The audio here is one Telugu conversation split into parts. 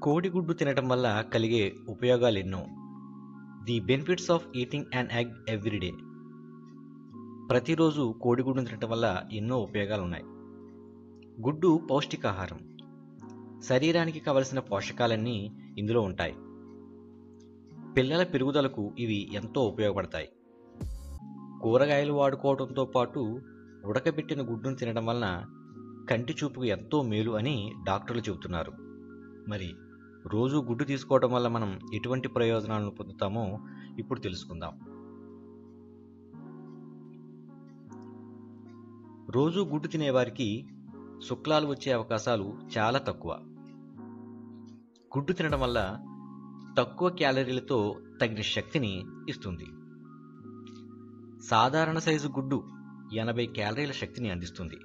కోడిగుడ్డు తినటం వల్ల కలిగే ఉపయోగాలెన్నో. The benefits of eating an egg every day. ప్రతిరోజు కోడిగుడ్డును తినటం వల్ల ఎన్నో ఉపయోగాలున్నాయి. గుడ్డు పౌష్టికాహారం. శరీరానికి కావలసిన పోషకాలన్నీ ఇందులో ఉంటాయి. పిల్లల పెరుగుదలకు ఇవి ఎంతో ఉపయోగపడతాయి. కూరగాయలు వాడుకోవడంతో పాటు ఉడకబెట్టిన గుడ్డును తినడం వలన కంటి చూపుకు ఎంతో మేలు అని డాక్టర్లు చెబుతున్నారు. మరి రోజు గుడ్డు తీసుకోవడం వల్ల మనం ఎటువంటి ప్రయోజనాలను పొందుతామో ఇప్పుడు తెలుసుకుందాం. రోజు గుడ్డు తినేవారికి శుక్లాలు వచ్చే అవకాశాలు చాలా తక్కువ. గుడ్డు తినడం వల్ల తక్కువ క్యాలరీలతో తగిన శక్తిని ఇస్తుంది. సాధారణ సైజు గుడ్డు 80 క్యాలరీల శక్తిని అందిస్తుంది.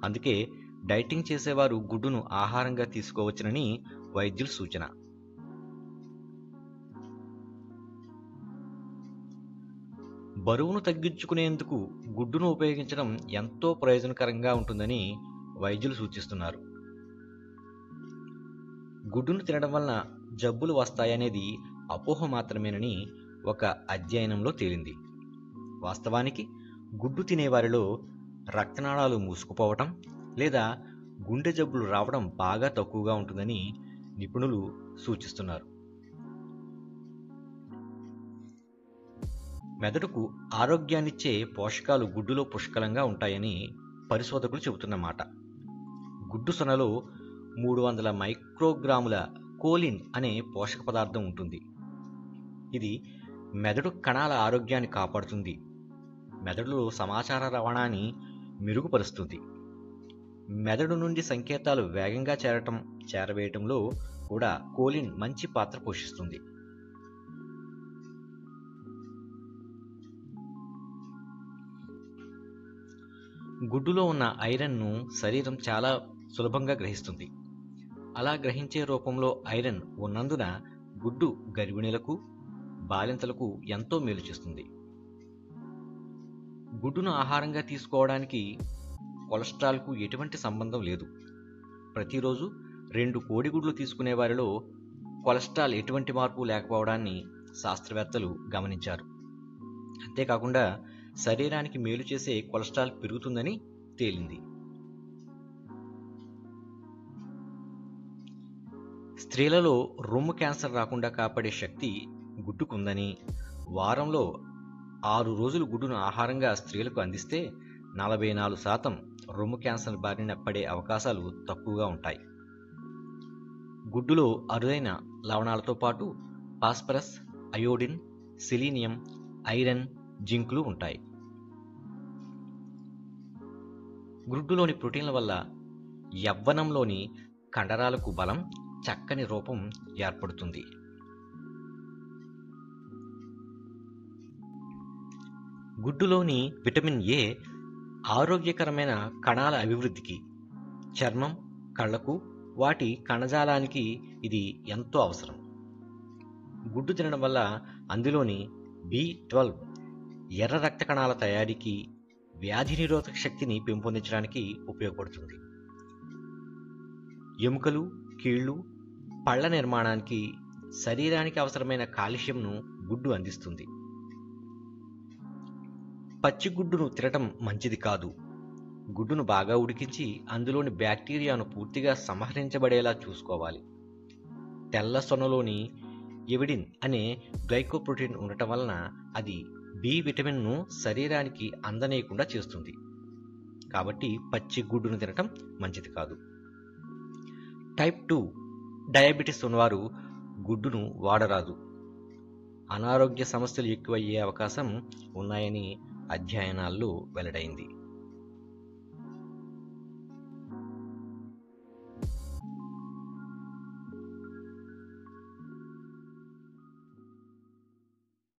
అందుకే డైటింగ్ చేసేవారు గుడ్డును ఆహారంగా తీసుకోవచ్చునని వైద్యుల సూచన. బరువును తగ్గించుకునేందుకు గుడ్డును ఉపయోగించడం ఎంతో ప్రయోజనకరంగా ఉంటుందని వైద్యులు సూచిస్తున్నారు. గుడ్డును తినడం వలన జబ్బులు వస్తాయనేది అపోహ మాత్రమేనని ఒక అధ్యయనంలో తేలింది. వాస్తవానికి గుడ్డు తినేవారిలో రక్తనాళాలు మూసుకుపోవటం లేదా గుండె జబ్బులు రావడం బాగా తక్కువగా ఉంటుందని నిపుణులు సూచిస్తున్నారు. మెదడుకు ఆరోగ్యాన్నిచ్చే పోషకాలు గుడ్డులో పుష్కలంగా ఉంటాయని పరిశోధకులు చెబుతున్నమాట. గుడ్డు సొనలో 300 మైక్రోగ్రాముల కోలిన్ అనే పోషక పదార్థం ఉంటుంది. ఇది మెదడు కణాల ఆరోగ్యాన్ని కాపాడుతుంది. మెదడులో సమాచార రవాణాని మెరుగుపరుస్తుంది. మెదడు నుండి సంకేతాలు వేగంగా చేరవేయటంలో కూడా కోలిన్ మంచి పాత్ర పోషిస్తుంది. గుడ్డులో ఉన్న ఐరన్ను శరీరం చాలా సులభంగా గ్రహిస్తుంది. అలా గ్రహించే రూపంలో ఐరన్ ఉన్నందున గుడ్డు గర్భిణీలకు, బాలింతలకు ఎంతో మేలు చేస్తుంది. గుడ్డును ఆహారంగా తీసుకోవడానికి కొలెస్ట్రాల్కు ఎటువంటి సంబంధం లేదు. ప్రతిరోజు 2 కోడిగుడ్లు తీసుకునే వారిలో కొలెస్ట్రాల్ ఎటువంటి మార్పు లేకపోవడాన్ని శాస్త్రవేత్తలు గమనించారు. అంతేకాకుండా శరీరానికి మేలు చేసే కొలెస్ట్రాల్ పెరుగుతుందని తేలింది. స్త్రీలలో రొమ్ము క్యాన్సర్ రాకుండా కాపాడే శక్తి గుడ్డుకుందని, వారంలో 6 రోజులు గుడ్డును ఆహారంగా స్త్రీలకు అందిస్తే 44% రొమ్ము క్యాన్సర్ బారిన పడే అవకాశాలు తక్కువగా ఉంటాయి. గుడ్డులో అరుదైన లవణాలతో పాటు ఫాస్ఫరస్, అయోడిన్, సెలీనియం, ఐరన్, జింక్లు ఉంటాయి. గుడ్డులోని ప్రోటీన్ల వల్ల యవ్వనంలోని కండరాలకు బలం, చక్కని రూపం ఏర్పడుతుంది. గుడ్డులోని విటమిన్ ఏ ఆరోగ్యకరమైన కణాల అభివృద్ధికి, చర్మం, కళ్లకు, వాటి కణజాలానికి ఇది ఎంతో అవసరం. గుడ్డు తినడం వల్ల అందులోని B12 ఎర్ర రక్త కణాల తయారీకి, వ్యాధి నిరోధక శక్తిని పెంపొందించడానికి ఉపయోగపడుతుంది. ఎముకలు, కీళ్లు, పళ్ల నిర్మాణానికి, శరీరానికి అవసరమైన కాల్షియంను గుడ్డు అందిస్తుంది. పచ్చి గుడ్డును తినటం మంచిది కాదు. గుడ్డును బాగా ఉడికించి అందులోని బ్యాక్టీరియాను పూర్తిగా సంహరించబడేలా చూసుకోవాలి. తెల్ల సొనలోని ఎవిడిన్ అనే గ్లైకోప్రోటీన్ ఉండటం వలన అది బి విటమిన్ను శరీరానికి అందనీయకుండా చేస్తుంది. కాబట్టి పచ్చి గుడ్డును తినటం మంచిది కాదు. టైప్ 2 డయాబెటిస్ ఉన్నవారు గుడ్డును వాడరాదు. అనారోగ్య సమస్యలు ఎక్కువయ్యే అవకాశం ఉన్నాయని అధ్యయనాల్లో వెల్లడైంది.